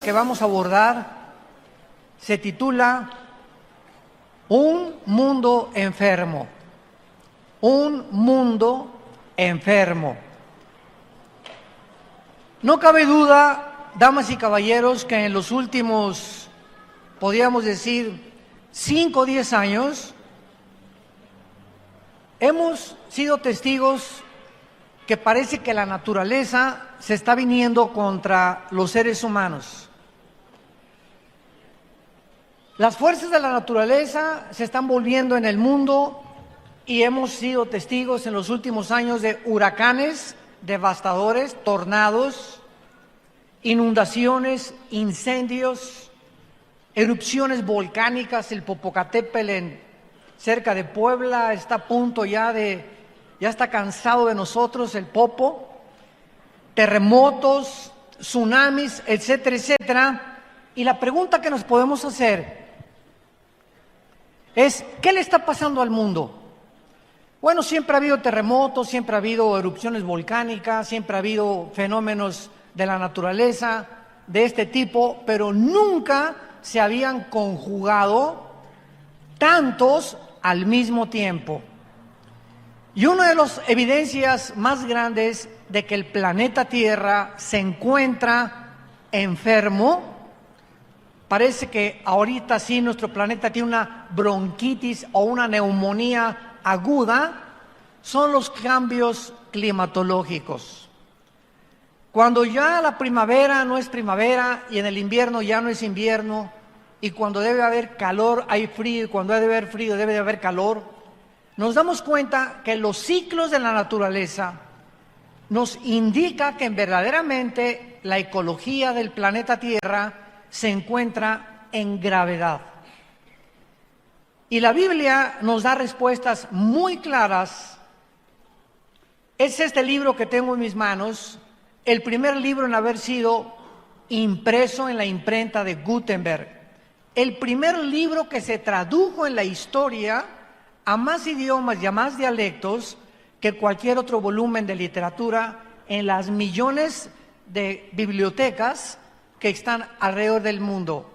que vamos a abordar se titula Un mundo enfermo. Un mundo enfermo. No cabe duda, damas y caballeros, que en los últimos, podríamos decir, 5 o 10 años, hemos sido testigos que parece que la naturaleza se está viniendo contra los seres humanos. Las fuerzas de la naturaleza se están volviendo en el mundo y hemos sido testigos en los últimos años de huracanes devastadores, tornados, inundaciones, incendios, erupciones volcánicas. El Popocatépetl cerca de Puebla está a punto ya está cansado de nosotros, el Popo. Terremotos, tsunamis, etcétera, etcétera. Y la pregunta que nos podemos hacer es, ¿qué le está pasando al mundo? Bueno, siempre ha habido terremotos, siempre ha habido erupciones volcánicas, siempre ha habido fenómenos de la naturaleza de este tipo, pero nunca se habían conjugado tantos al mismo tiempo. Y una de las evidencias más grandes de que el planeta Tierra se encuentra enfermo, parece que ahorita sí nuestro planeta tiene una bronquitis o una neumonía aguda, son los cambios climatológicos. Cuando ya la primavera no es primavera y en el invierno ya no es invierno, y cuando debe haber calor hay frío y cuando debe haber frío debe de haber calor, nos damos cuenta que los ciclos de la naturaleza nos indica que verdaderamente la ecología del planeta Tierra se encuentra en gravedad. Y la Biblia nos da respuestas muy claras. Es este libro que tengo en mis manos, el primer libro en haber sido impreso en la imprenta de Gutenberg, el primer libro que se tradujo en la historia a más idiomas y a más dialectos que cualquier otro volumen de literatura en las millones de bibliotecas que están alrededor del mundo.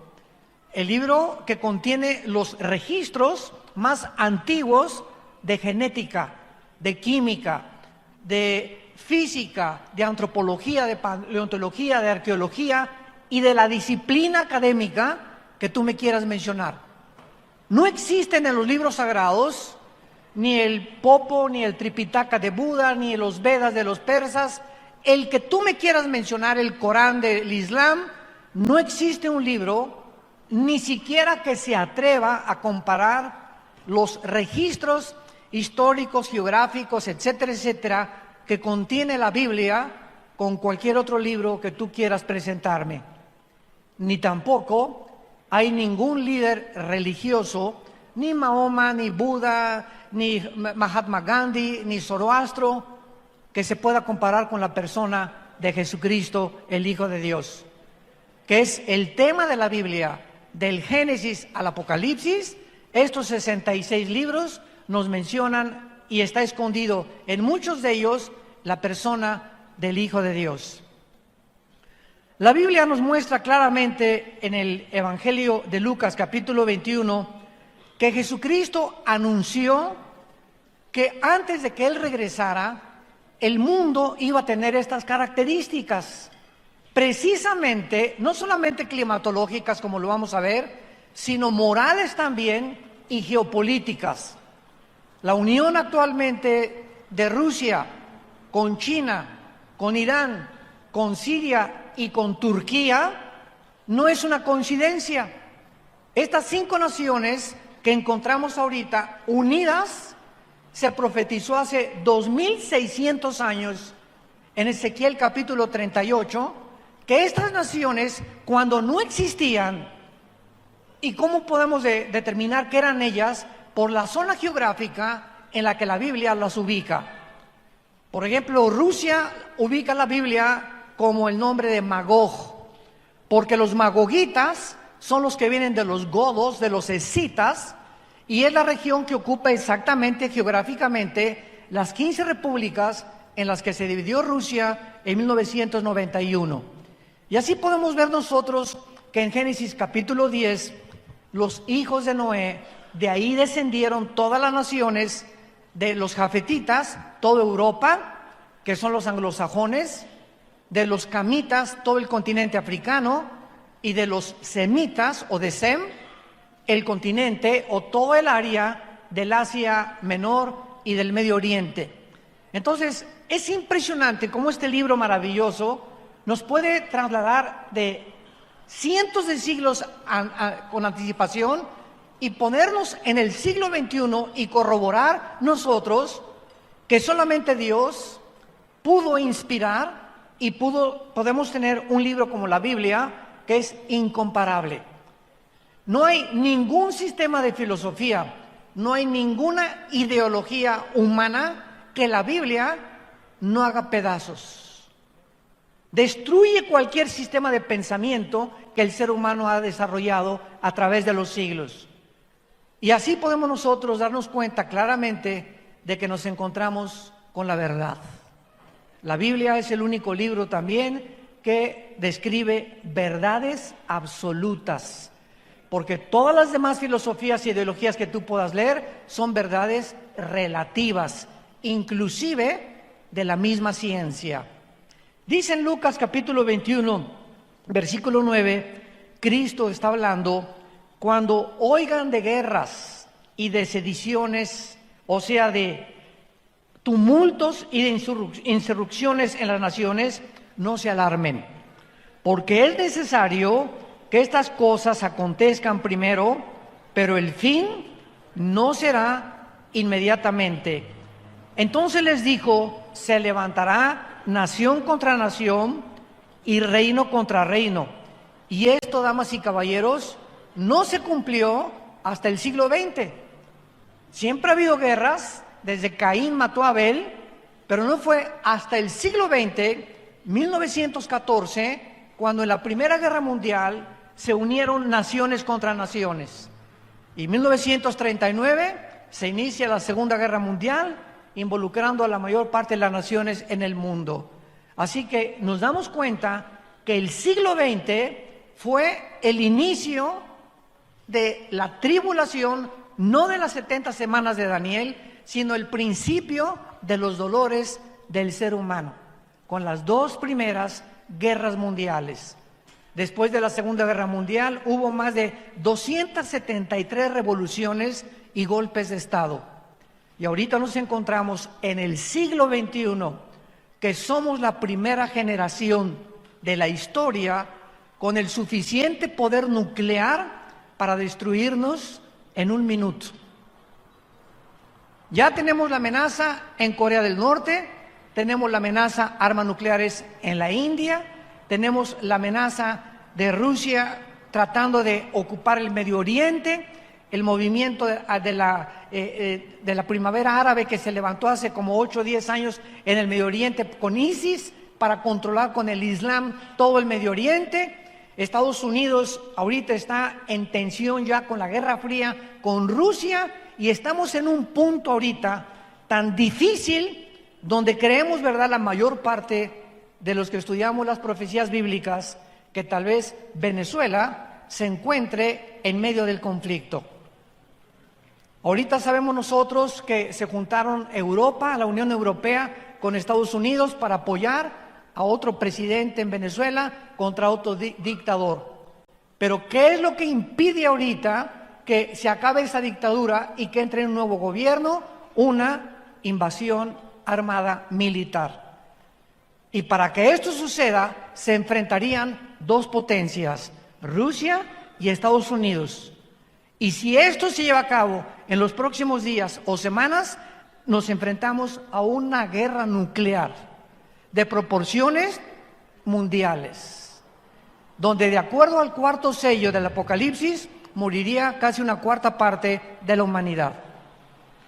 El libro que contiene los registros más antiguos de genética, de química, de física, de antropología, de paleontología, de arqueología y de la disciplina académica que tú me quieras mencionar. No existen en los libros sagrados ni el Popo, ni el Tripitaka de Buda, ni los Vedas de los persas, el que tú me quieras mencionar, el Corán del Islam. No existe un libro, ni siquiera que se atreva a comparar los registros históricos, geográficos, etcétera, etcétera, que contiene la Biblia con cualquier otro libro que tú quieras presentarme. Ni tampoco hay ningún líder religioso, ni Mahoma, ni Buda, ni Mahatma Gandhi, ni Zoroastro, que se pueda comparar con la persona de Jesucristo, el Hijo de Dios, que es el tema de la Biblia, del Génesis al Apocalipsis. Estos 66 libros nos mencionan y está escondido en muchos de ellos la persona del Hijo de Dios. La Biblia nos muestra claramente en el Evangelio de Lucas, capítulo 21, que Jesucristo anunció que antes de que Él regresara, el mundo iba a tener estas características, precisamente, no solamente climatológicas como lo vamos a ver, sino morales también y geopolíticas. La unión actualmente de Rusia con China, con Irán, con Siria y con Turquía no es una coincidencia. Estas 5 naciones que encontramos ahorita unidas, se profetizó hace 2600 años en Ezequiel capítulo 38, que estas naciones, cuando no existían, ¿y cómo podemos determinar qué eran ellas? Por la zona geográfica en la que la Biblia las ubica. Por ejemplo, Rusia ubica la Biblia como el nombre de Magog, porque los magogitas son los que vienen de los godos, de los escitas, y es la región que ocupa exactamente geográficamente las 15 repúblicas en las que se dividió Rusia en 1991. Y así podemos ver nosotros que en Génesis capítulo 10, los hijos de Noé, de ahí descendieron todas las naciones de los jafetitas, toda Europa, que son los anglosajones, de los camitas, todo el continente africano, y de los semitas o de Sem, el continente o todo el área del Asia Menor y del Medio Oriente. Entonces, es impresionante cómo este libro maravilloso nos puede trasladar de cientos de siglos con anticipación y ponernos en el siglo XXI y corroborar nosotros que solamente Dios pudo inspirar y podemos tener un libro como la Biblia que es incomparable. No hay ningún sistema de filosofía, no hay ninguna ideología humana que la Biblia no haga pedazos. Destruye cualquier sistema de pensamiento que el ser humano ha desarrollado a través de los siglos. Y así podemos nosotros darnos cuenta claramente de que nos encontramos con la verdad. La Biblia es el único libro también que describe verdades absolutas, porque todas las demás filosofías e ideologías que tú puedas leer son verdades relativas, inclusive de la misma ciencia. Dice en Lucas capítulo 21, versículo 9, Cristo está hablando: cuando oigan de guerras y de sediciones, o sea, de tumultos y de insurrecciones en las naciones, no se alarmen, porque es necesario que estas cosas acontezcan primero, pero el fin no será inmediatamente. Entonces les dijo: se levantará nación contra nación y reino contra reino. Y esto, damas y caballeros, no se cumplió hasta el siglo XX. Siempre ha habido guerras, desde Caín mató a Abel, pero no fue hasta el siglo XX, 1914, cuando en la Primera Guerra Mundial se unieron naciones contra naciones. Y en 1939 se inicia la Segunda Guerra Mundial, involucrando a la mayor parte de las naciones en el mundo. Así que nos damos cuenta que el siglo XX fue el inicio de la tribulación, no de las 70 semanas de Daniel, sino el principio de los dolores del ser humano, con las dos primeras guerras mundiales. Después de la Segunda Guerra Mundial hubo más de 273 revoluciones y golpes de Estado. Y ahorita nos encontramos en el siglo XXI, que somos la primera generación de la historia con el suficiente poder nuclear para destruirnos en un minuto. Ya tenemos la amenaza en Corea del Norte, tenemos la amenaza armas nucleares en la India, tenemos la amenaza de Rusia tratando de ocupar el Medio Oriente, el movimiento de la primavera árabe que se levantó hace como 8 o 10 años en el Medio Oriente con ISIS para controlar con el Islam todo el Medio Oriente. Estados Unidos ahorita está en tensión ya con la Guerra Fría con Rusia y estamos en un punto ahorita tan difícil donde creemos, ¿verdad?, la mayor parte de los que estudiamos las profecías bíblicas, que tal vez Venezuela se encuentre en medio del conflicto. Ahorita sabemos nosotros que se juntaron Europa, la Unión Europea, con Estados Unidos para apoyar a otro presidente en Venezuela contra otro dictador. Pero ¿qué es lo que impide ahorita que se acabe esa dictadura y que entre un nuevo gobierno? Una invasión armada militar. Y para que esto suceda, se enfrentarían dos potencias, Rusia y Estados Unidos. Y si esto se lleva a cabo en los próximos días o semanas, nos enfrentamos a una guerra nuclear de proporciones mundiales, donde de acuerdo al cuarto sello del Apocalipsis, moriría casi una cuarta parte de la humanidad.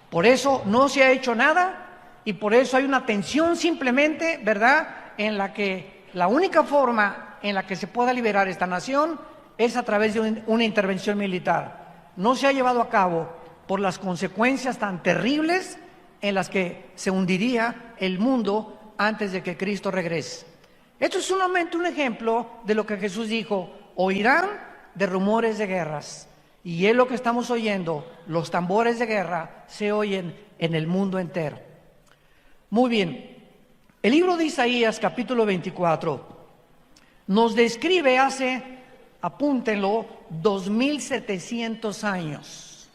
Por eso no se ha hecho nada y por eso hay una tensión simplemente, ¿verdad?, en la que la única forma en la que se pueda liberar esta nación es a través de una intervención militar. No se ha llevado a cabo por las consecuencias tan terribles en las que se hundiría el mundo antes de que Cristo regrese. Esto es solamente un ejemplo de lo que Jesús dijo: oirán de rumores de guerras. Y es lo que estamos oyendo. Los tambores de guerra se oyen en el mundo entero. Muy bien. El libro de Isaías, capítulo 24, nos describe hace, apúntenlo, 2700 años.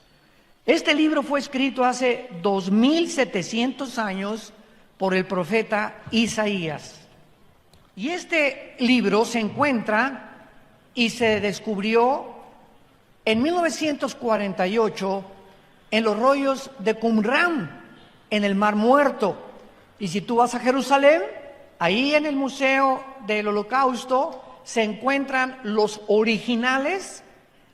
Este libro fue escrito hace 2700 años por el profeta Isaías. Y este libro se encuentra y se descubrió en 1948 en los rollos de Qumran, en el Mar Muerto. Y si tú vas a Jerusalén, ahí en el Museo del Holocausto se encuentran los originales,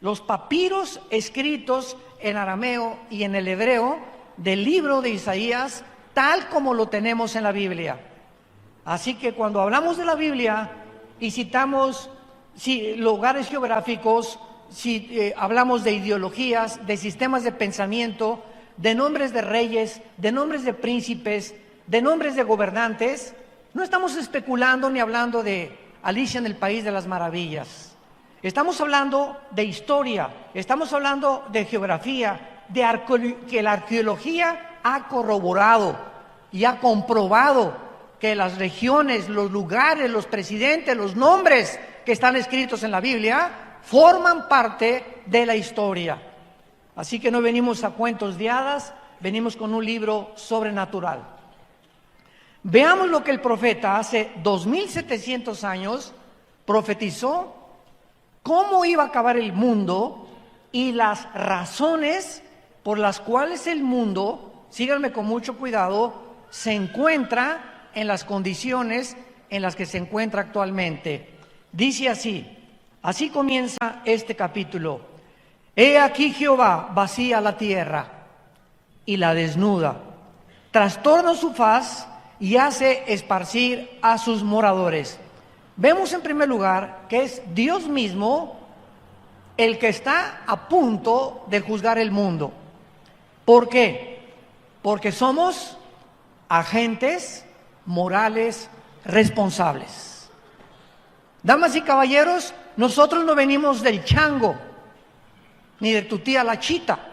los papiros escritos en arameo y en el hebreo del libro de Isaías, tal como lo tenemos en la Biblia. Así que cuando hablamos de la Biblia y citamos lugares geográficos, hablamos de ideologías, de sistemas de pensamiento, de nombres de reyes, de nombres de príncipes, de nombres de gobernantes, no estamos especulando ni hablando de Alicia en el País de las Maravillas. Estamos hablando de historia, estamos hablando de geografía, que la arqueología ha corroborado y ha comprobado que las regiones, los lugares, los presidentes, los nombres que están escritos en la Biblia forman parte de la historia. Así que no venimos a cuentos de hadas, venimos con un libro sobrenatural. Veamos lo que el profeta hace 2700 años profetizó, cómo iba a acabar el mundo y las razones por las cuales el mundo, síganme con mucho cuidado, se encuentra en las condiciones en las que se encuentra actualmente. Dice así comienza este capítulo: He aquí Jehová vacía la tierra y la desnuda, trastorna su faz y hace esparcir a sus moradores. Vemos en primer lugar que es Dios mismo el que está a punto de juzgar el mundo. ¿Por qué? Porque somos agentes morales responsables. Damas y caballeros, nosotros no venimos del chango, ni de tu tía la chita.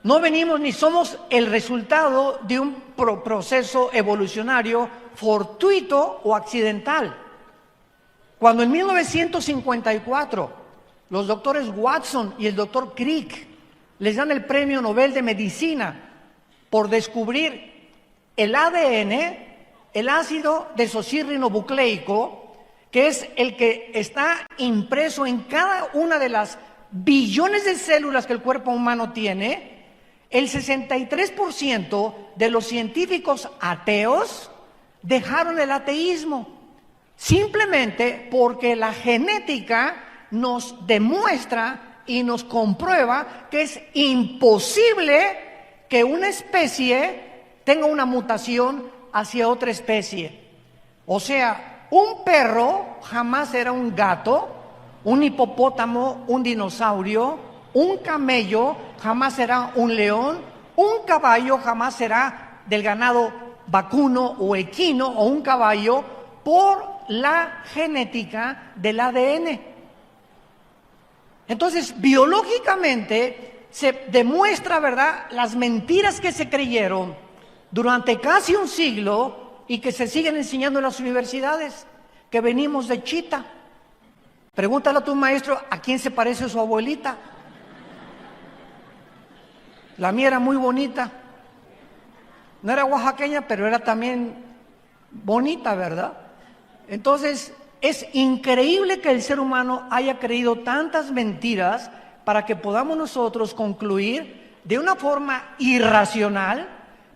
No venimos ni somos el resultado de un proceso evolucionario fortuito o accidental. Cuando en 1954 los doctores Watson y el doctor Crick les dan el Premio Nobel de Medicina por descubrir el ADN, el ácido desoxirribonucleico, que es el que está impreso en cada una de las billones de células que el cuerpo humano tiene, el 63% de los científicos ateos dejaron el ateísmo, simplemente porque la genética nos demuestra y nos comprueba que es imposible que una especie tenga una mutación hacia otra especie. O sea, un perro jamás será un gato, un hipopótamo, un dinosaurio, un camello jamás será un león, un caballo jamás será del ganado vacuno o equino o un caballo, por la genética del ADN. Entonces, biológicamente se demuestra, ¿verdad?, las mentiras que se creyeron durante casi un siglo y que se siguen enseñando en las universidades, que venimos de chita. Pregúntale a tu maestro a quién se parece su abuelita. La mía era muy bonita. No era oaxaqueña, pero era también bonita, ¿verdad? Entonces, es increíble que el ser humano haya creído tantas mentiras para que podamos nosotros concluir de una forma irracional,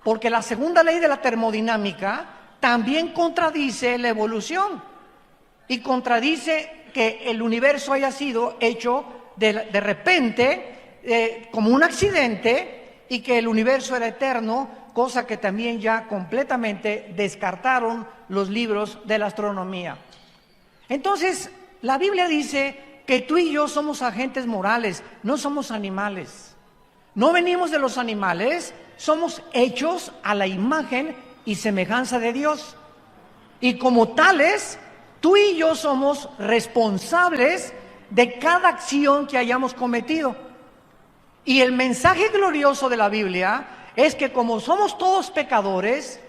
porque la segunda ley de la termodinámica también contradice la evolución y contradice que el universo haya sido hecho de repente como un accidente y que el universo era eterno, cosa que también ya completamente descartaron los libros de la astronomía. Entonces, la Biblia dice que tú y yo somos agentes morales, no somos animales. No venimos de los animales, somos hechos a la imagen y semejanza de Dios. Y como tales, tú y yo somos responsables de cada acción que hayamos cometido. Y el mensaje glorioso de la Biblia es que como somos todos pecadores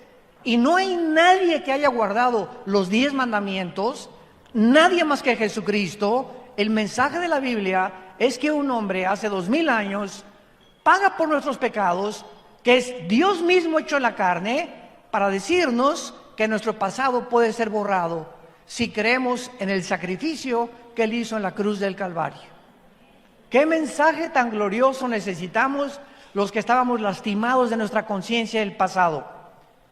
y no hay nadie que haya guardado los 10 mandamientos, nadie más que Jesucristo, el mensaje de la Biblia es que un hombre hace 2000 años paga por nuestros pecados, que es Dios mismo hecho en la carne, para decirnos que nuestro pasado puede ser borrado si creemos en el sacrificio que Él hizo en la cruz del Calvario. ¿Qué mensaje tan glorioso necesitamos los que estábamos lastimados de nuestra conciencia del pasado?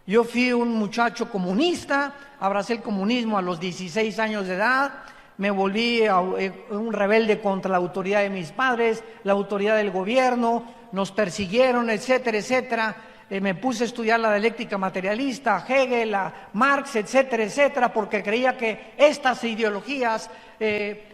Yo fui un muchacho comunista, abracé el comunismo a los 16 años de edad, me volví un rebelde contra la autoridad de mis padres, la autoridad del gobierno, nos persiguieron, etcétera, etcétera. Me puse a estudiar la dialéctica materialista, a Hegel, a Marx, etcétera, etcétera, porque creía que estas ideologías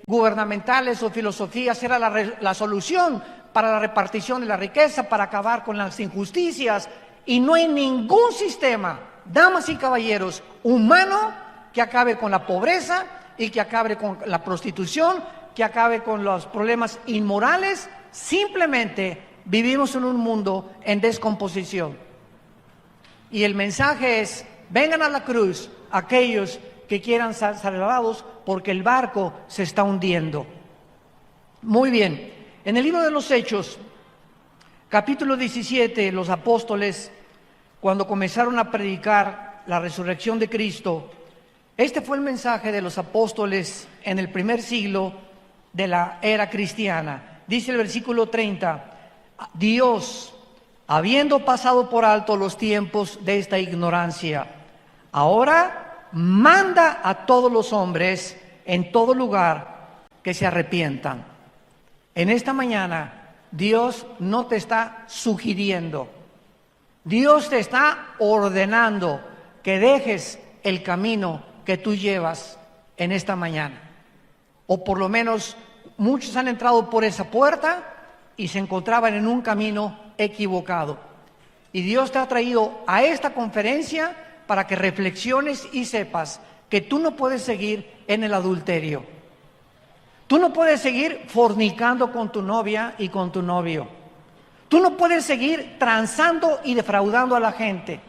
gubernamentales o filosofías era la solución para la repartición de la riqueza, para acabar con las injusticias. Y no hay ningún sistema, damas y caballeros, humano que acabe con la pobreza y que acabe con la prostitución, que acabe con los problemas inmorales. Simplemente vivimos en un mundo en descomposición. Y el mensaje es: vengan a la cruz aquellos que quieran ser salvados, porque el barco se está hundiendo. Muy bien, en el libro de los Hechos, capítulo 17, los apóstoles, cuando comenzaron a predicar la resurrección de Cristo, este fue el mensaje de los apóstoles en el primer siglo de la era cristiana. Dice el versículo 30, Dios, habiendo pasado por alto los tiempos de esta ignorancia, ahora manda a todos los hombres en todo lugar que se arrepientan. En esta mañana, Dios no te está sugiriendo, Dios te está ordenando que dejes el camino que tú llevas en esta mañana. O por lo menos muchos han entrado por esa puerta y se encontraban en un camino equivocado. Y Dios te ha traído a esta conferencia para que reflexiones y sepas que tú no puedes seguir en el adulterio. Tú no puedes seguir fornicando con tu novia y con tu novio. Tú no puedes seguir transando y defraudando a la gente.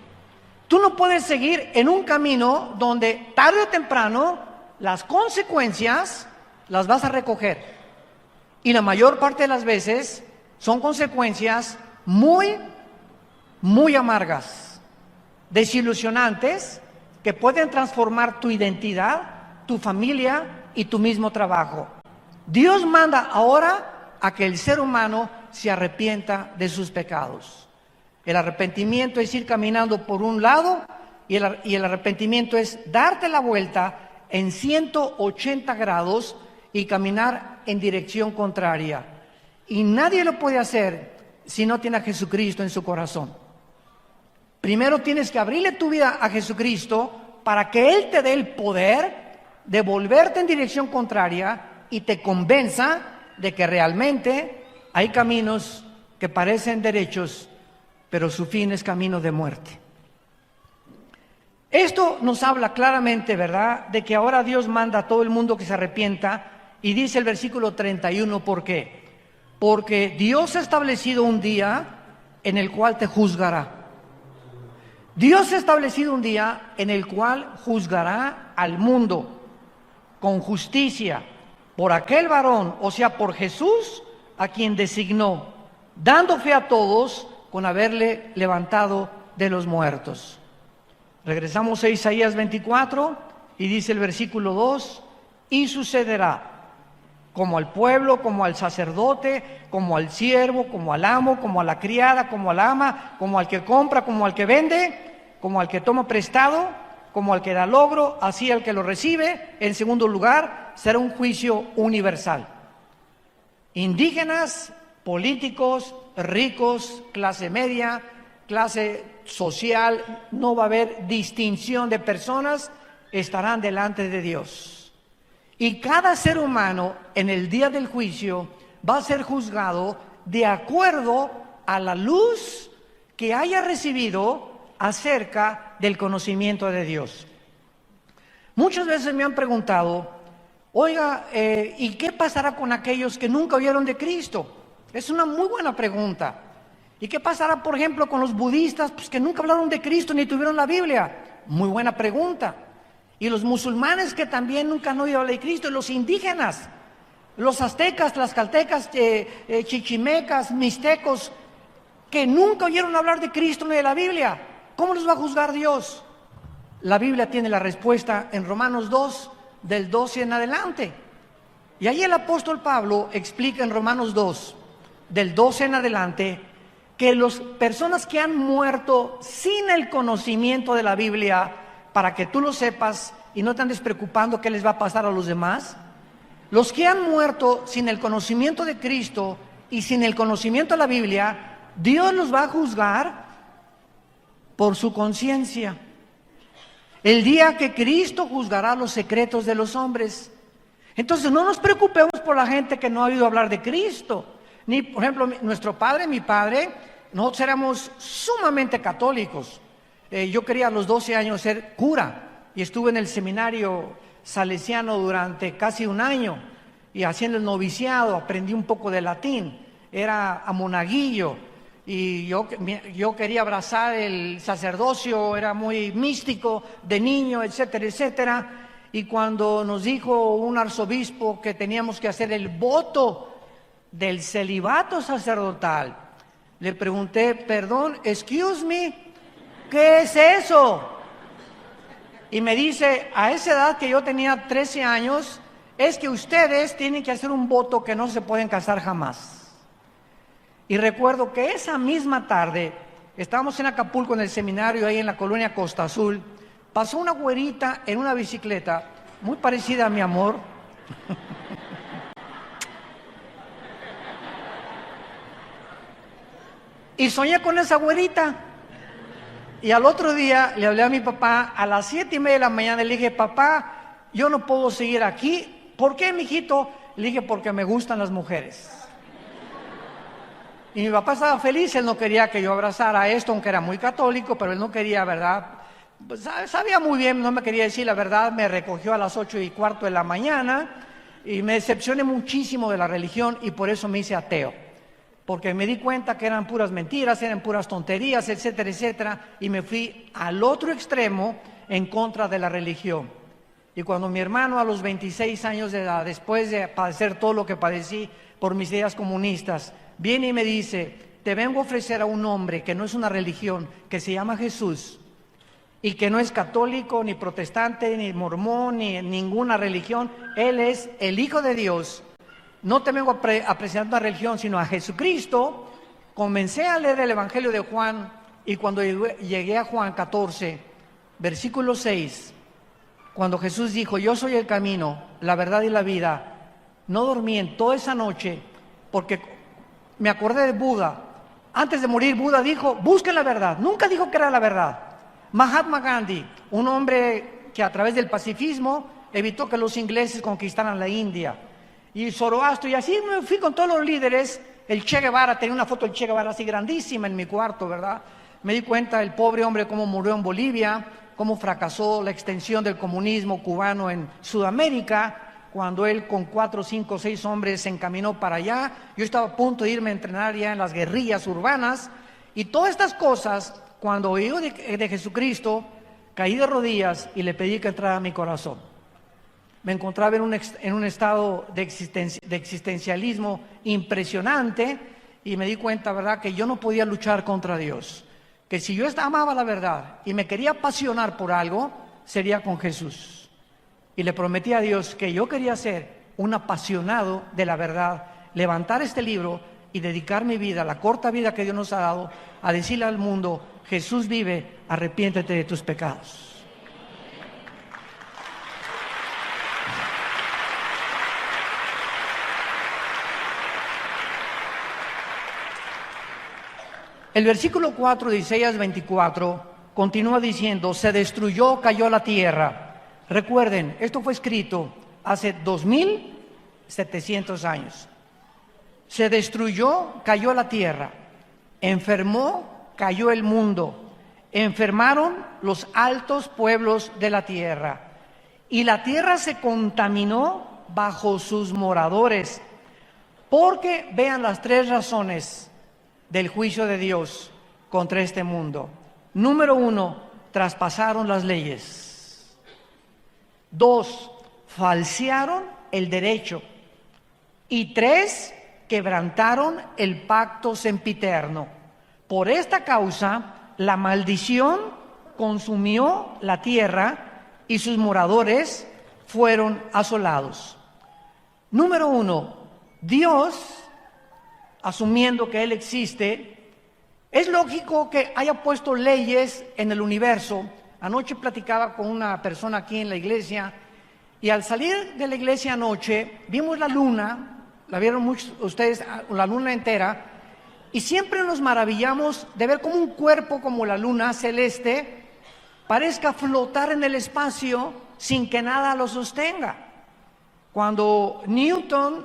Tú no puedes seguir en un camino donde tarde o temprano las consecuencias las vas a recoger. Y la mayor parte de las veces son consecuencias muy amargas, desilusionantes, que pueden transformar tu identidad, tu familia y tu mismo trabajo. Dios manda ahora a que el ser humano se arrepienta de sus pecados. El arrepentimiento es ir caminando por un lado y el arrepentimiento es darte la vuelta en 180 grados y caminar en dirección contraria. Y nadie lo puede hacer si no tiene a Jesucristo en su corazón. Primero tienes que abrirle tu vida a Jesucristo para que Él te dé el poder de volverte en dirección contraria y te convenza de que realmente hay caminos que parecen derechos, pero su fin es camino de muerte. Esto nos habla claramente, ¿verdad?, de que ahora Dios manda a todo el mundo que se arrepienta, y dice el versículo 31, ¿por qué? Porque Dios ha establecido un día en el cual te juzgará. Dios ha establecido un día en el cual juzgará al mundo con justicia por aquel varón, o sea, por Jesús, a quien designó, dando fe a todos con haberle levantado de los muertos. Regresamos a Isaías 24 y dice el versículo 2, y sucederá como al pueblo, como al sacerdote, como al siervo, como al amo, como a la criada, como al ama, como al que compra, como al que vende, como al que toma prestado, como al que da logro, así al que lo recibe. En segundo lugar, será un juicio universal. Indígenas, políticos, ricos, clase media, clase social, no va a haber distinción de personas, estarán delante de Dios. Y cada ser humano en el día del juicio va a ser juzgado de acuerdo a la luz que haya recibido acerca del conocimiento de Dios. Muchas veces me han preguntado, oiga, ¿y qué pasará con aquellos que nunca oyeron de Cristo? Es una muy buena pregunta. ¿Y qué pasará, por ejemplo, con los budistas, pues, que nunca hablaron de Cristo ni tuvieron la Biblia? Muy buena pregunta. Y los musulmanes que también nunca han oído hablar de Cristo, y los indígenas, los aztecas, tlaxcaltecas, chichimecas, mixtecos, que nunca oyeron hablar de Cristo ni de la Biblia. ¿Cómo los va a juzgar Dios? La Biblia tiene la respuesta en Romanos 2, del 12 en adelante. Y ahí el apóstol Pablo explica en Romanos 2, del 12 en adelante, que las personas que han muerto sin el conocimiento de la Biblia, para que tú lo sepas y no te andes preocupando qué les va a pasar a los demás, los que han muerto sin el conocimiento de Cristo y sin el conocimiento de la Biblia, Dios los va a juzgar por su conciencia. El día que Cristo juzgará los secretos de los hombres. Entonces no nos preocupemos por la gente que no ha oído hablar de Cristo. Ni, por ejemplo, nuestro padre, mi padre, nosotros éramos sumamente católicos. Yo quería a los 12 años ser cura y estuve en el seminario salesiano durante casi un año y haciendo el noviciado, aprendí un poco de latín, era a monaguillo y yo quería abrazar el sacerdocio, era muy místico de niño, etcétera, etcétera. Y cuando nos dijo un arzobispo que teníamos que hacer el voto del celibato sacerdotal, le pregunté, perdón, excuse me, ¿qué es eso? Y me dice, a esa edad que yo tenía 13 años, es que ustedes tienen que hacer un voto que no se pueden casar jamás. Y recuerdo que esa misma tarde, estábamos en Acapulco en el seminario, ahí en la colonia Costa Azul, pasó una güerita en una bicicleta, muy parecida a mi amor. Y soñé con esa güerita. Y al otro día le hablé a mi papá a las 7:30 de la mañana. Le dije, papá, yo no puedo seguir aquí. ¿Por qué, mijito? Le dije, porque me gustan las mujeres. Y mi papá estaba feliz, él no quería que yo abrazara esto, aunque era muy católico, pero él no quería, ¿verdad? Pues sabía muy bien, no me quería decir la verdad. Me recogió a las 8:15 de la mañana y me decepcioné muchísimo de la religión y por eso me hice ateo. Porque me di cuenta que eran puras mentiras, eran puras tonterías, etcétera, etcétera, y me fui al otro extremo en contra de la religión. Y cuando mi hermano a los 26 años de edad, después de padecer todo lo que padecí por mis ideas comunistas, viene y me dice, te vengo a ofrecer a un hombre que no es una religión, que se llama Jesús, y que no es católico, ni protestante, ni mormón, ni ninguna religión. Él es el Hijo de Dios. No te vengo a presentar una religión, sino a Jesucristo. Comencé a leer el Evangelio de Juan y cuando llegué a Juan 14, versículo 6, cuando Jesús dijo, yo soy el camino, la verdad y la vida, no dormí en toda esa noche porque me acordé de Buda. Antes de morir, Buda dijo, busquen la verdad. Nunca dijo que era la verdad. Mahatma Gandhi, un hombre que a través del pacifismo evitó que los ingleses conquistaran la India. Y Zoroastro, y así me fui con todos los líderes. El Che Guevara, tenía una foto del Che Guevara así grandísima en mi cuarto, ¿verdad? Me di cuenta el pobre hombre cómo murió en Bolivia, cómo fracasó la extensión del comunismo cubano en Sudamérica, cuando él con 4, 5, 6 hombres se encaminó para allá. Yo estaba a punto de irme a entrenar ya en las guerrillas urbanas. Y todas estas cosas, cuando oí de Jesucristo, caí de rodillas y le pedí que entrara a mi corazón. Me encontraba en un estado de existencialismo impresionante y me di cuenta, ¿verdad?, que yo no podía luchar contra Dios. Que si yo amaba la verdad y me quería apasionar por algo, sería con Jesús. Y le prometí a Dios que yo quería ser un apasionado de la verdad, levantar este libro y dedicar mi vida, la corta vida que Dios nos ha dado, a decirle al mundo, Jesús vive, arrepiéntete de tus pecados. El versículo 4 de Isaías 24 continúa diciendo, se destruyó, cayó la tierra. Recuerden, esto fue escrito hace 2700 años. Se destruyó, cayó la tierra. Enfermó, cayó el mundo. Enfermaron los altos pueblos de la tierra. y la tierra se contaminó bajo sus moradores. Porque vean las tres razones del juicio de Dios contra este mundo. Número 1, traspasaron las leyes. 2, falsearon el derecho. Y 3, quebrantaron el pacto sempiterno. Por esta causa, la maldición consumió la tierra y sus moradores fueron asolados. Número 1, Dios, asumiendo que Él existe, es lógico que haya puesto leyes en el universo. Anoche platicaba con una persona aquí en la iglesia y al salir de la iglesia anoche vimos la luna, la vieron muchos ustedes, la luna entera, y siempre nos maravillamos de ver cómo un cuerpo como la luna celeste parezca flotar en el espacio sin que nada lo sostenga. Cuando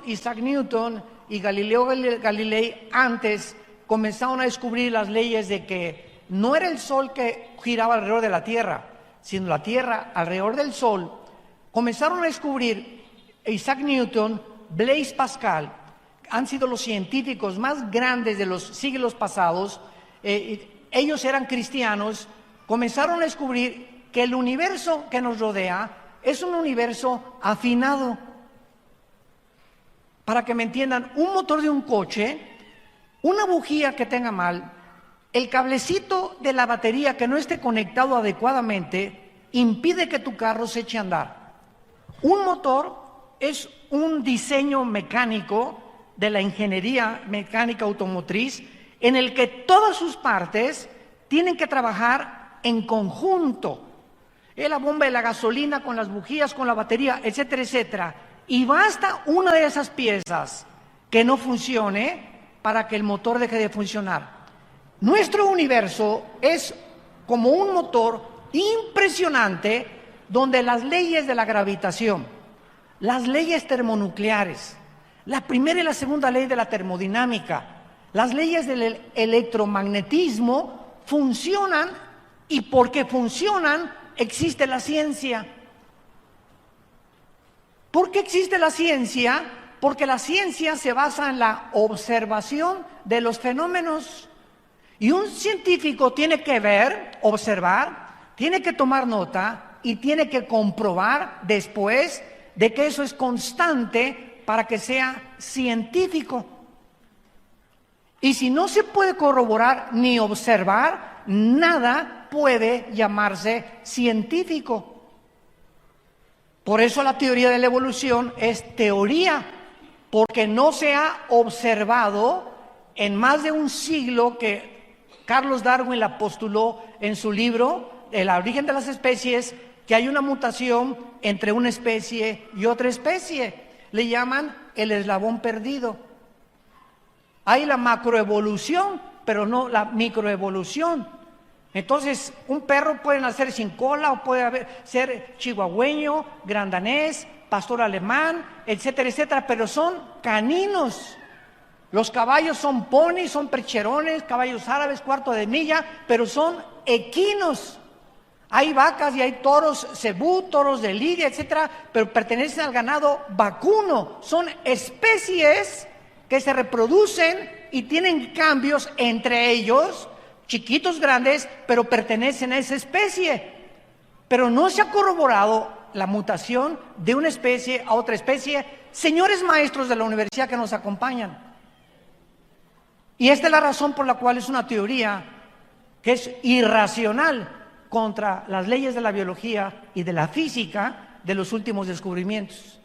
Isaac Newton y Galileo Galilei antes comenzaron a descubrir las leyes de que no era el Sol que giraba alrededor de la Tierra, sino la Tierra alrededor del Sol, comenzaron a descubrir Isaac Newton, Blaise Pascal, han sido los científicos más grandes de los siglos pasados, ellos eran cristianos, comenzaron a descubrir que el universo que nos rodea es un universo afinado. Para que me entiendan, un motor de un coche, una bujía que tenga mal, el cablecito de la batería que no esté conectado adecuadamente, impide que tu carro se eche a andar. Un motor es un diseño mecánico de la ingeniería mecánica automotriz en el que todas sus partes tienen que trabajar en conjunto. La bomba de la gasolina con las bujías, con la batería, etcétera, etcétera. Y basta una de esas piezas que no funcione para que el motor deje de funcionar. Nuestro universo es como un motor impresionante donde las leyes de la gravitación, las leyes termonucleares, la primera y la segunda ley de la termodinámica, las leyes del electromagnetismo funcionan, y porque funcionan existe la ciencia. ¿Por qué existe la ciencia? Porque la ciencia se basa en la observación de los fenómenos. Y un científico tiene que ver, observar, tiene que tomar nota y tiene que comprobar después de que eso es constante para que sea científico. Y si no se puede corroborar ni observar, nada puede llamarse científico. Por eso la teoría de la evolución es teoría, porque no se ha observado en más de un siglo que Carlos Darwin la postuló en su libro El origen de las especies, que hay una mutación entre una especie y otra especie. Le llaman el eslabón perdido. Hay la macroevolución, pero no la microevolución. Entonces, un perro puede nacer sin cola o puede ser chihuahueño, grandanés, pastor alemán, etcétera, etcétera, pero son caninos. Los caballos son ponis, son percherones, caballos árabes, cuarto de milla, pero son equinos. Hay vacas y hay toros cebú, toros de lidia, etcétera, pero pertenecen al ganado vacuno. Son especies que se reproducen y tienen cambios entre ellos, chiquitos, grandes, pero pertenecen a esa especie. Pero no se ha corroborado la mutación de una especie a otra especie. Señores maestros de la universidad que nos acompañan. Y esta es la razón por la cual es una teoría que es irracional contra las leyes de la biología y de la física de los últimos descubrimientos.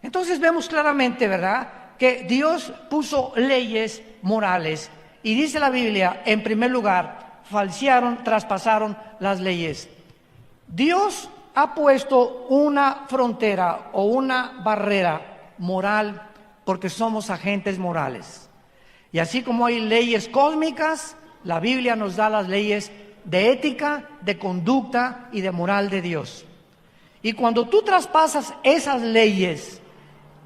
Entonces vemos claramente, ¿verdad?, que Dios puso leyes morales. Y dice la Biblia, en primer lugar, falsearon, traspasaron las leyes. Dios ha puesto una frontera o una barrera moral porque somos agentes morales. Y así como hay leyes cósmicas, la Biblia nos da las leyes de ética, de conducta y de moral de Dios. Y cuando tú traspasas esas leyes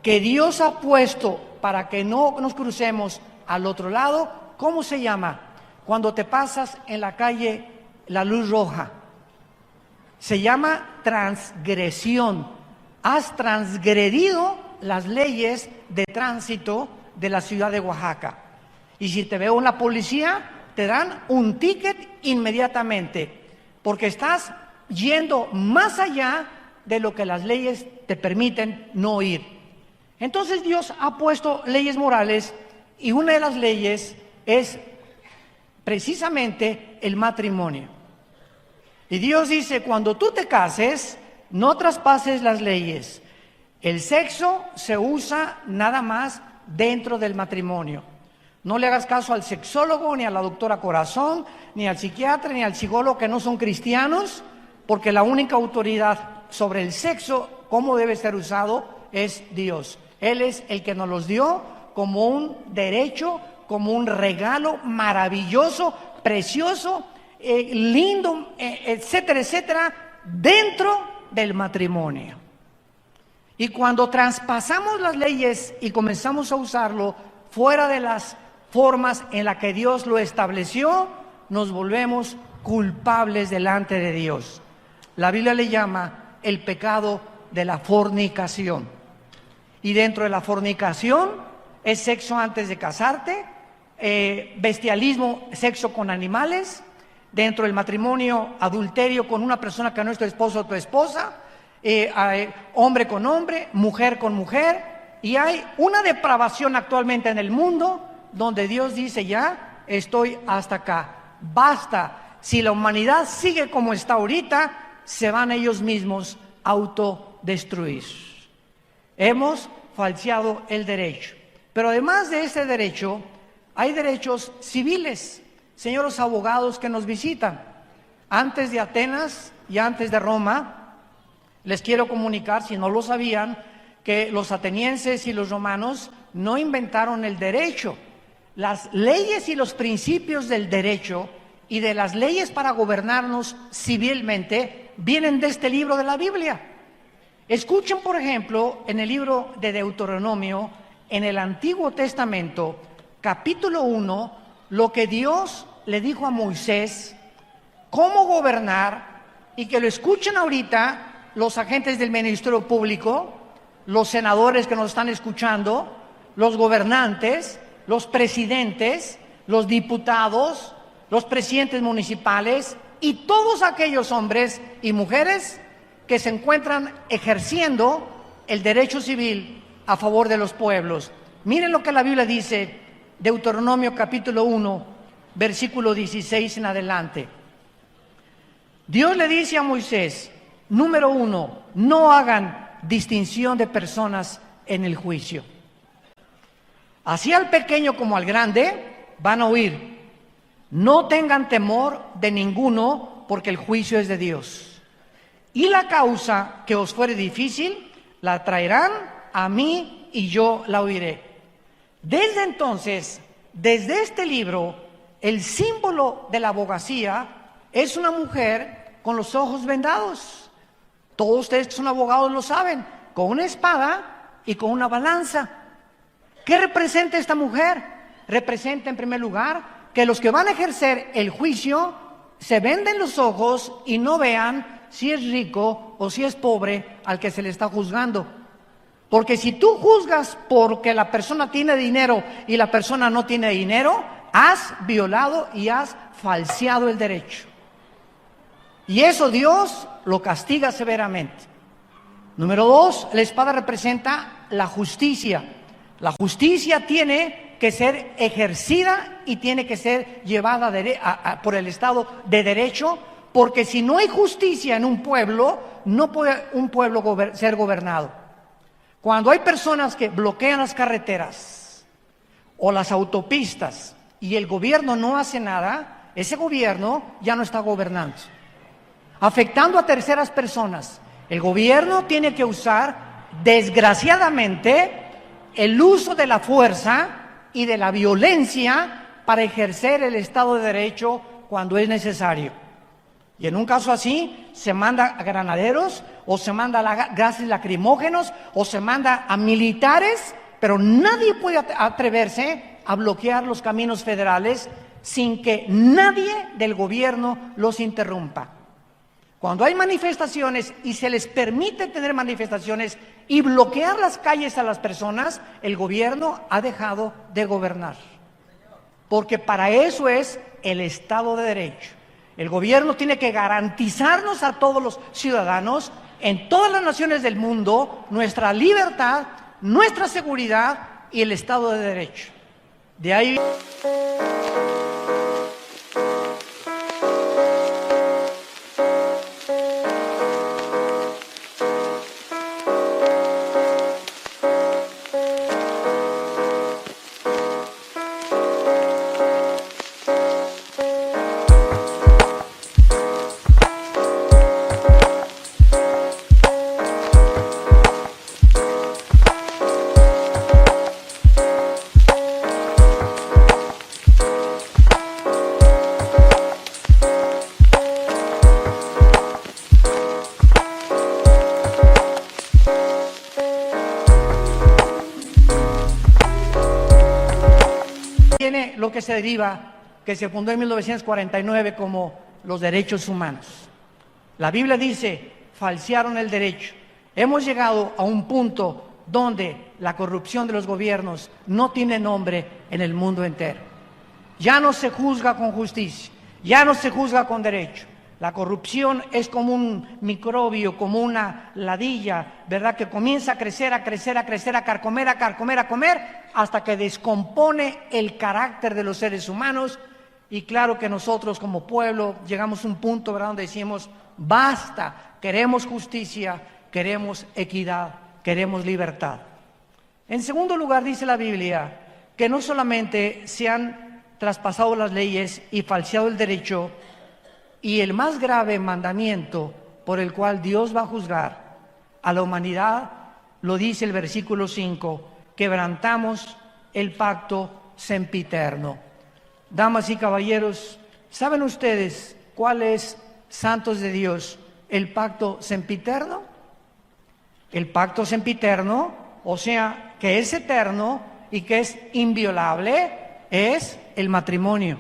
que Dios ha puesto para que no nos crucemos al otro lado, ¿cómo se llama? Cuando te pasas en la calle la luz roja. Se llama transgresión. Has transgredido las leyes de tránsito de la ciudad de Oaxaca. Y si te veo en la policía, te dan un ticket inmediatamente, porque estás yendo más allá de lo que las leyes te permiten no ir. Entonces Dios ha puesto leyes morales, y una de las leyes es precisamente el matrimonio. Y Dios dice, cuando tú te cases, no traspases las leyes. El sexo se usa nada más dentro del matrimonio. No le hagas caso al sexólogo, ni a la doctora Corazón, ni al psiquiatra, ni al psicólogo que no son cristianos, porque la única autoridad sobre el sexo, cómo debe ser usado, es Dios. Él es el que nos los dio como un derecho, como un regalo maravilloso, precioso, lindo, etcétera, etcétera, dentro del matrimonio. Y cuando traspasamos las leyes y comenzamos a usarlo fuera de las formas en las que Dios lo estableció, nos volvemos culpables delante de Dios. La Biblia le llama el pecado de la fornicación. Y dentro de la fornicación es sexo antes de casarte, bestialismo, sexo con animales. Dentro del matrimonio, adulterio con una persona que no es tu esposo o tu esposa, hombre con hombre, mujer con mujer. Y hay una depravación actualmente en el mundo donde Dios dice, ya estoy hasta acá, basta. Si la humanidad sigue como está ahorita, se van ellos mismos a autodestruir. Hemos falseado el derecho. Pero además de ese derecho, hay derechos civiles. Señores abogados que nos visitan, antes de Atenas y antes de Roma, les quiero comunicar, si no lo sabían, que los atenienses y los romanos no inventaron el derecho. Las leyes y los principios del derecho y de las leyes para gobernarnos civilmente vienen de este libro de la Biblia. Escuchen, por ejemplo, en el libro de Deuteronomio, en el Antiguo Testamento, capítulo 1, lo que Dios le dijo a Moisés, cómo gobernar, y que lo escuchen ahorita los agentes del Ministerio Público, los senadores que nos están escuchando, los gobernantes, los presidentes, los diputados, los presidentes municipales y todos aquellos hombres y mujeres que se encuentran ejerciendo el derecho civil a favor de los pueblos. Miren lo que la Biblia dice, Deuteronomio capítulo 1, versículo 16 en adelante. Dios le dice a Moisés, número 1, no hagan distinción de personas en el juicio. Así al pequeño como al grande van a huir. No tengan temor de ninguno, porque el juicio es de Dios. Y la causa que os fuere difícil, la traerán a mí y yo la oiré. Desde entonces, desde este libro, el símbolo de la abogacía es una mujer con los ojos vendados. Todos ustedes que son abogados lo saben, con una espada y con una balanza. ¿Qué representa esta mujer? Representa en primer lugar que los que van a ejercer el juicio se venden los ojos y no vean si es rico o si es pobre al que se le está juzgando. Porque si tú juzgas porque la persona tiene dinero y la persona no tiene dinero, has violado y has falseado el derecho. Y eso Dios lo castiga severamente. Número 2, la espada representa la justicia. La justicia tiene que ser ejercida y tiene que ser llevada por el Estado de derecho, porque si no hay justicia en un pueblo, no puede un pueblo ser gobernado. Cuando hay personas que bloquean las carreteras o las autopistas y el gobierno no hace nada, ese gobierno ya no está gobernando, afectando a terceras personas. El gobierno tiene que usar, desgraciadamente, el uso de la fuerza y de la violencia para ejercer el Estado de Derecho cuando es necesario. Y en un caso así, se manda a granaderos, o se manda a gases lacrimógenos, o se manda a militares, pero nadie puede atreverse a bloquear los caminos federales sin que nadie del gobierno los interrumpa. Cuando hay manifestaciones y se les permite tener manifestaciones y bloquear las calles a las personas, el gobierno ha dejado de gobernar. Porque para eso es el Estado de Derecho. El gobierno tiene que garantizarnos a todos los ciudadanos en todas las naciones del mundo nuestra libertad, nuestra seguridad y el Estado de Derecho. De ahí viene lo que se deriva, que se fundó en 1949 como los derechos humanos. La Biblia dice, falsearon el derecho. Hemos llegado a un punto donde la corrupción de los gobiernos no tiene nombre en el mundo entero. Ya no se juzga con justicia, ya no se juzga con derecho. La corrupción es como un microbio, como una ladilla, ¿verdad? Que comienza a crecer, a crecer, a crecer, a carcomer, a carcomer, a comer, hasta que descompone el carácter de los seres humanos. Y claro que nosotros como pueblo llegamos a un punto, ¿verdad?, donde decimos, basta, queremos justicia, queremos equidad, queremos libertad. En segundo lugar, dice la Biblia que no solamente se han traspasado las leyes y falseado el derecho, y el más grave mandamiento por el cual Dios va a juzgar a la humanidad, lo dice el versículo 5, quebrantamos el pacto sempiterno. Damas y caballeros, ¿saben ustedes cuál es, santos de Dios, el pacto sempiterno? El pacto sempiterno, o sea, que es eterno y que es inviolable, es el matrimonio.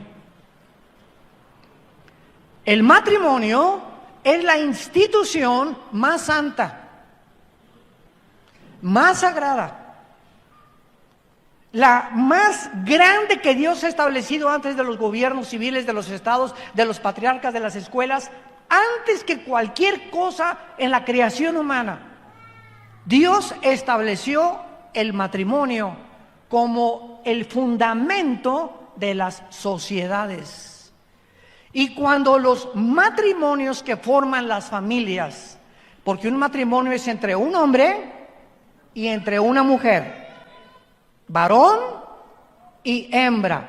El matrimonio es la institución más santa, más sagrada, la más grande que Dios ha establecido antes de los gobiernos civiles, de los estados, de los patriarcas, de las escuelas, antes que cualquier cosa en la creación humana. Dios estableció el matrimonio como el fundamento de las sociedades. Y cuando los matrimonios que forman las familias, porque un matrimonio es entre un hombre y entre una mujer, varón y hembra,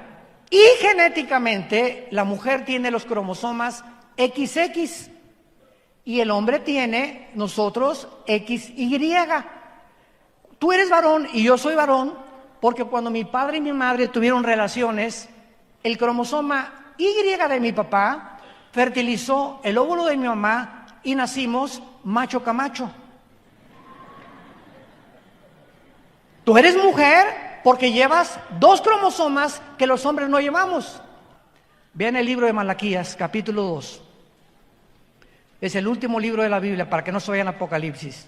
y genéticamente la mujer tiene los cromosomas XX y el hombre tiene, nosotros, XY. Tú eres varón y yo soy varón porque cuando mi padre y mi madre tuvieron relaciones, el cromosoma Y de mi papá fertilizó el óvulo de mi mamá y nacimos macho camacho. Tú eres mujer porque llevas 2 cromosomas que los hombres no llevamos. Vean el libro de Malaquías, capítulo 2. Es el último libro de la Biblia para que no se vayan a Apocalipsis.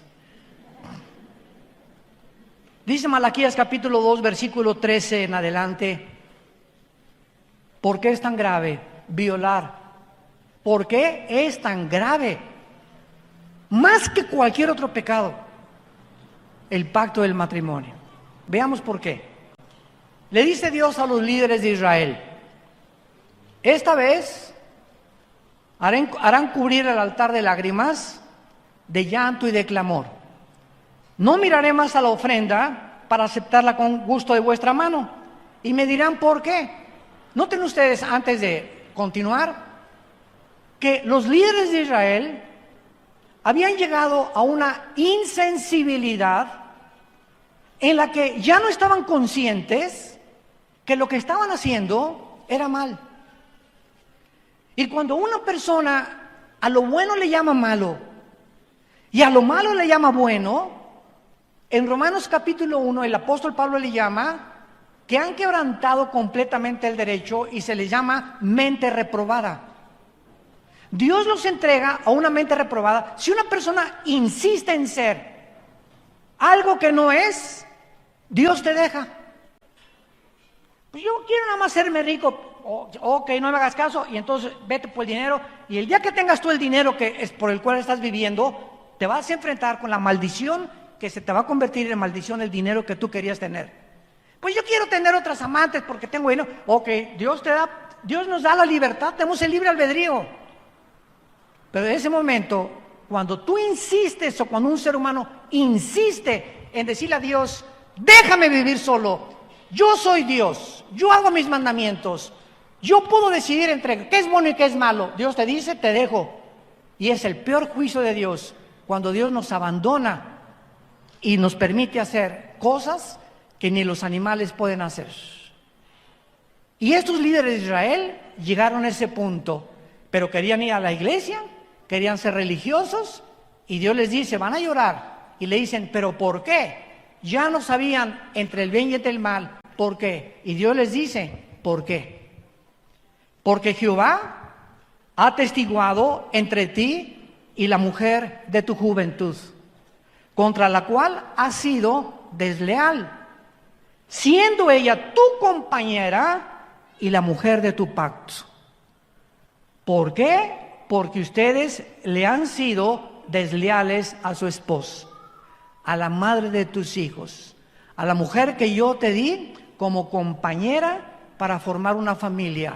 Dice Malaquías capítulo 2, versículo 13 en adelante. ¿Por qué es tan grave violar? ¿Por qué es tan grave? Más que cualquier otro pecado, el pacto del matrimonio. Veamos por qué. Le dice Dios a los líderes de Israel, esta vez harán cubrir el altar de lágrimas, de llanto y de clamor. No miraré más a la ofrenda para aceptarla con gusto de vuestra mano. Y me dirán, ¿por qué? Noten ustedes, antes de continuar, que los líderes de Israel habían llegado a una insensibilidad en la que ya no estaban conscientes que lo que estaban haciendo era mal. Y cuando una persona a lo bueno le llama malo y a lo malo le llama bueno, en Romanos capítulo 1 el apóstol Pablo le llama que han quebrantado completamente el derecho y se les llama mente reprobada. Dios los entrega a una mente reprobada. Si una persona insiste en ser algo que no es, Dios te deja. Pues yo quiero nada más hacerme rico. Ok, no me hagas caso, y entonces vete por el dinero. Y el día que tengas tú el dinero que es por el cual estás viviendo, te vas a enfrentar con la maldición que se te va a convertir en maldición el dinero que tú querías tener. Pues yo quiero tener otras amantes porque tengo dinero. Ok, Dios nos da la libertad, tenemos el libre albedrío. Pero en ese momento, cuando tú insistes o cuando un ser humano insiste en decirle a Dios, déjame vivir solo, yo soy Dios, yo hago mis mandamientos, yo puedo decidir entre qué es bueno y qué es malo. Dios te dice, te dejo. Y es el peor juicio de Dios cuando Dios nos abandona y nos permite hacer cosas que ni los animales pueden hacer. Y estos líderes de Israel llegaron a ese punto, pero querían ir a la iglesia, querían ser religiosos, y Dios les dice, van a llorar, y le dicen, ¿pero por qué? Ya no sabían entre el bien y entre el mal, ¿por qué? Y Dios les dice, ¿por qué? Porque Jehová ha atestiguado entre ti y la mujer de tu juventud, contra la cual has sido desleal, siendo ella tu compañera y la mujer de tu pacto. ¿Por qué? Porque ustedes le han sido desleales a su esposo, a la madre de tus hijos, a la mujer que yo te di como compañera para formar una familia.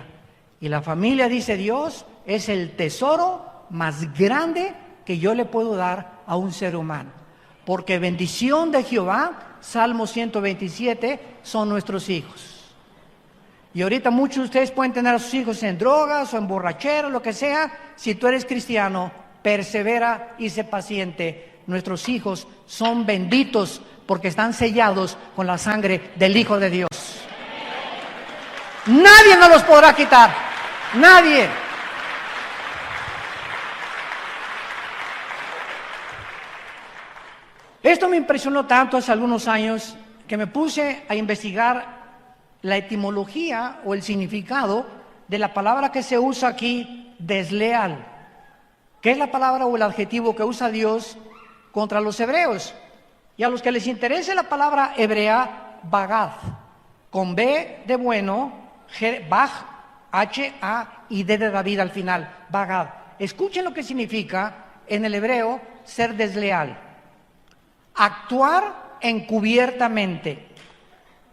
Y la familia, dice Dios, es el tesoro más grande que yo le puedo dar a un ser humano. Porque bendición de Jehová, Salmo 127, son nuestros hijos. Y ahorita muchos de ustedes pueden tener a sus hijos en drogas o en borrachera, lo que sea. Si tú eres cristiano, persevera y sé paciente. Nuestros hijos son benditos porque están sellados con la sangre del Hijo de Dios. Nadie nos los podrá quitar. Nadie. Esto me impresionó tanto hace algunos años que me puse a investigar la etimología o el significado de la palabra que se usa aquí, desleal, que es la palabra o el adjetivo que usa Dios contra los hebreos. Y a los que les interese la palabra hebrea, bagad, con B de bueno, baj, H-A y D de David al final, bagad. Escuchen lo que significa en el hebreo ser desleal. Actuar encubiertamente,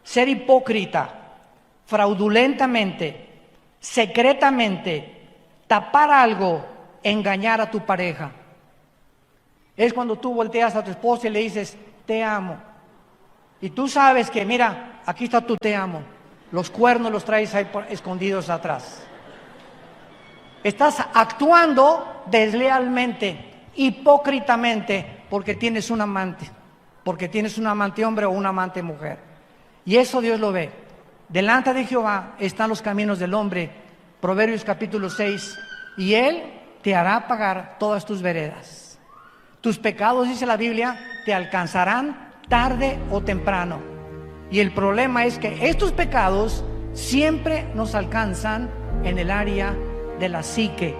ser hipócrita, fraudulentamente, secretamente, tapar algo, engañar a tu pareja. Es cuando tú volteas a tu esposa y le dices, te amo. Y tú sabes que, mira, aquí está tu te amo. Los cuernos los traes ahí escondidos atrás. Estás actuando deslealmente, hipócritamente, porque tienes un amante. Porque tienes un amante hombre o una amante mujer. Y eso Dios lo ve. Delante de Jehová están los caminos del hombre. Proverbios capítulo 6. Y Él te hará pagar todas tus veredas. Tus pecados, dice la Biblia, te alcanzarán tarde o temprano. Y el problema es que estos pecados siempre nos alcanzan en el área de la psique,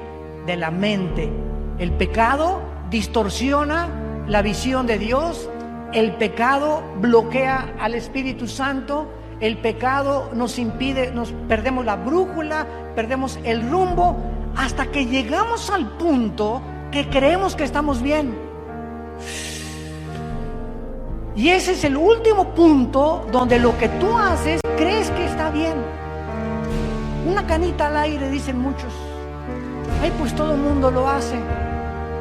de la mente. El pecado distorsiona la visión de Dios. El pecado bloquea al Espíritu Santo. El pecado nos impide, nos perdemos la brújula, perdemos el rumbo, hasta que llegamos al punto que creemos que estamos bien. Y ese es el último punto donde lo que tú haces crees que está bien. Una canita al aire, dicen muchos. Ay, pues todo el mundo lo hace.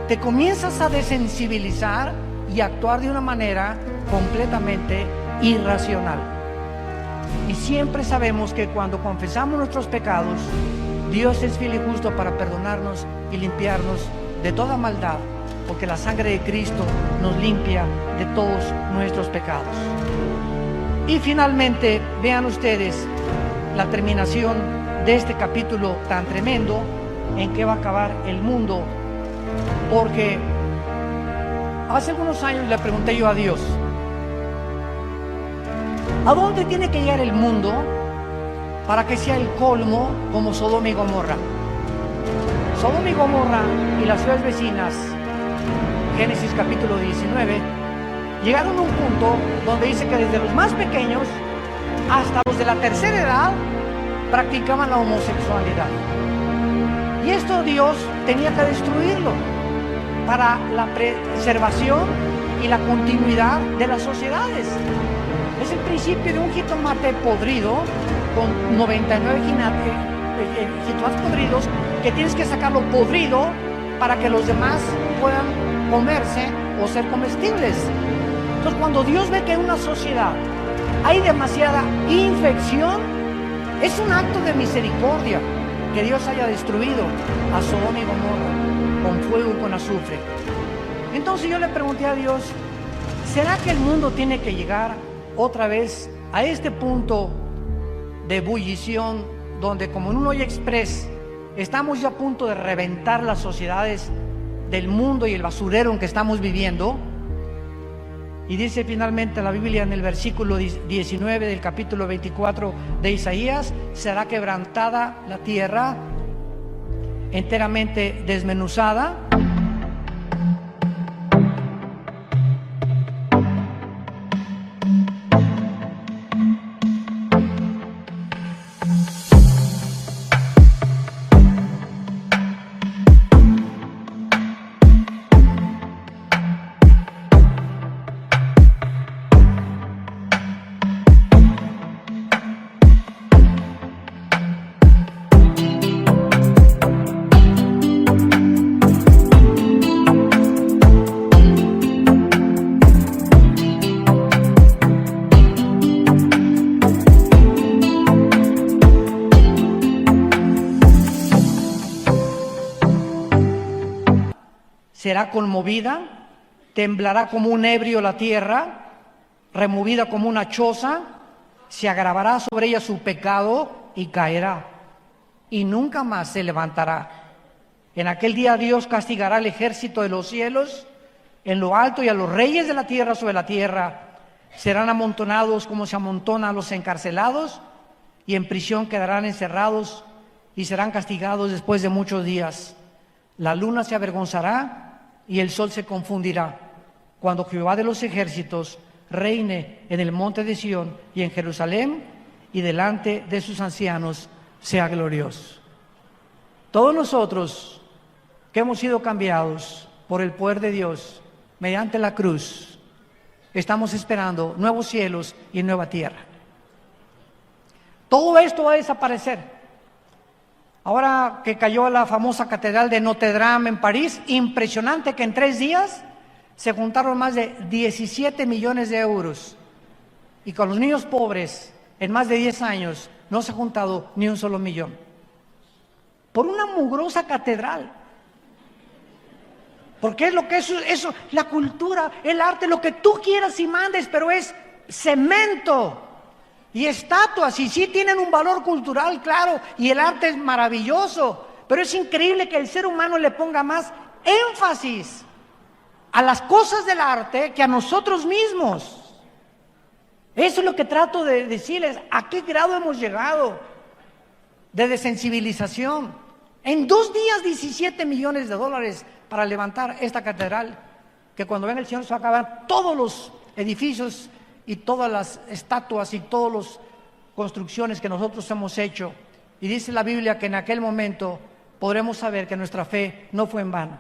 Te comienzas a desensibilizar y actuar de una manera completamente irracional. Y siempre sabemos que cuando confesamos nuestros pecados, Dios es fiel y justo para perdonarnos y limpiarnos de toda maldad, porque la sangre de Cristo nos limpia de todos nuestros pecados. Y finalmente, vean ustedes la terminación de este capítulo tan tremendo, en que va a acabar el mundo, porque hace algunos años le pregunté yo a Dios, ¿a dónde tiene que llegar el mundo para que sea el colmo como Sodoma y Gomorra? Sodoma y Gomorra y las ciudades vecinas, Génesis capítulo 19, llegaron a un punto donde dice que desde los más pequeños hasta los de la tercera edad practicaban la homosexualidad. Y esto Dios tenía que destruirlo para la preservación y la continuidad de las sociedades. Es el principio de un jitomate podrido con 99 jitomates podridos, que tienes que sacarlo podrido para que los demás puedan comerse o ser comestibles. Entonces, cuando Dios ve que en una sociedad hay demasiada infección, es un acto de misericordia que Dios haya destruido a Sodoma y Gomorra con fuego y con azufre. Entonces yo le pregunté a Dios, ¿será que el mundo tiene que llegar otra vez a este punto de ebullición donde, como en un hoyo express, estamos ya a punto de reventar las sociedades del mundo y el basurero en que estamos viviendo? Y dice finalmente la Biblia en el versículo 19 del capítulo 24 de Isaías: será quebrantada la tierra, enteramente desmenuzada. Será conmovida, temblará como un ebrio la tierra, removida como una choza, se agravará sobre ella su pecado y caerá, y nunca más se levantará. En aquel día Dios castigará al ejército de los cielos en lo alto, y a los reyes de la tierra sobre la tierra. Serán amontonados como se amontonan los encarcelados, y en prisión quedarán encerrados, y serán castigados después de muchos días. La luna se avergonzará y el sol se confundirá, cuando Jehová de los ejércitos reine en el monte de Sión y en Jerusalén, y delante de sus ancianos sea glorioso. Todos nosotros que hemos sido cambiados por el poder de Dios mediante la cruz, estamos esperando nuevos cielos y nueva tierra. Todo esto va a desaparecer. Ahora que cayó la famosa catedral de Notre Dame en París, impresionante que en 3 días se juntaron más de 17 millones de euros. Y con los niños pobres, en más de 10 años, no se ha juntado ni un solo millón. Por una mugrosa catedral. Porque es lo que eso, la cultura, el arte, lo que tú quieras y mandes, pero es cemento. Y estatuas, y sí tienen un valor cultural, claro, y el arte es maravilloso, pero es increíble que el ser humano le ponga más énfasis a las cosas del arte que a nosotros mismos. Eso es lo que trato de decirles, a qué grado hemos llegado de desensibilización. En 2 días, 17 millones de dólares para levantar esta catedral, que cuando venga el Señor se va a acabar todos los edificios y todas las estatuas y todas las construcciones que nosotros hemos hecho. Y dice la Biblia que en aquel momento podremos saber que nuestra fe no fue en vano.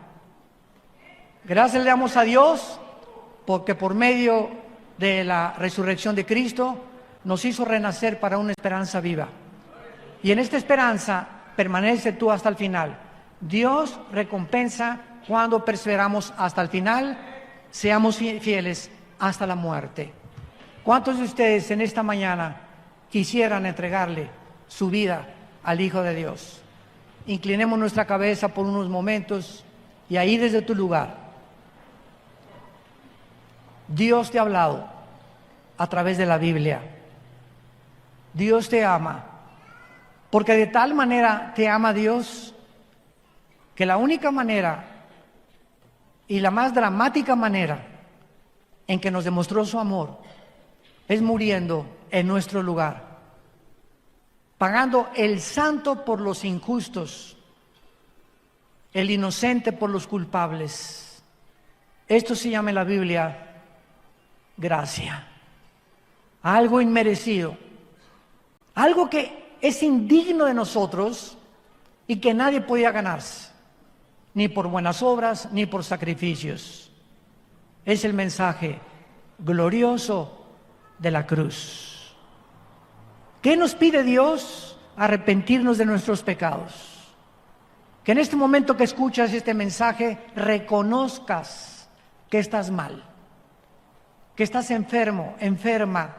Gracias le damos a Dios porque por medio de la resurrección de Cristo nos hizo renacer para una esperanza viva. Y en esta esperanza permanece tú hasta el final. Dios recompensa cuando perseveramos hasta el final, seamos fieles hasta la muerte. ¿Cuántos de ustedes en esta mañana quisieran entregarle su vida al Hijo de Dios? Inclinemos nuestra cabeza por unos momentos y ahí desde tu lugar, Dios te ha hablado a través de la Biblia. Dios te ama, porque de tal manera te ama Dios, que la única manera y la más dramática manera en que nos demostró su amor es muriendo en nuestro lugar, pagando el santo por los injustos, el inocente por los culpables. Esto se llama en la Biblia gracia. Algo inmerecido, algo que es indigno de nosotros y que nadie podía ganarse, ni por buenas obras, ni por sacrificios. Es el mensaje glorioso de la cruz. ¿Qué nos pide Dios? Arrepentirnos de nuestros pecados. Que en este momento que escuchas este mensaje reconozcas que estás mal, que estás enfermo, enferma,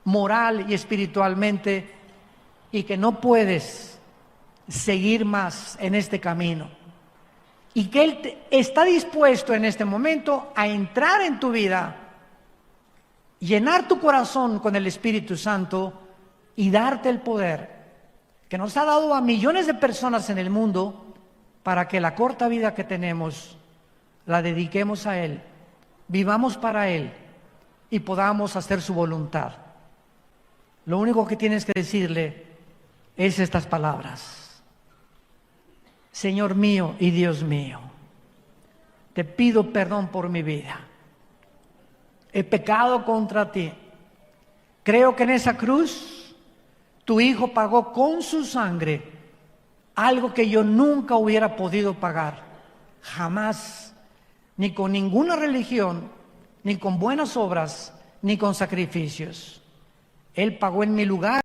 moral y espiritualmente, y que no puedes seguir más en este camino. Y que Él está dispuesto en este momento a entrar en tu vida, llenar tu corazón con el Espíritu Santo y darte el poder que nos ha dado a millones de personas en el mundo para que la corta vida que tenemos la dediquemos a Él, vivamos para Él y podamos hacer su voluntad. Lo único que tienes que decirle es estas palabras: Señor mío y Dios mío, te pido perdón por mi vida. He pecado contra ti. Creo que en esa cruz tu Hijo pagó con su sangre algo que yo nunca hubiera podido pagar, jamás, ni con ninguna religión, ni con buenas obras, ni con sacrificios. Él pagó en mi lugar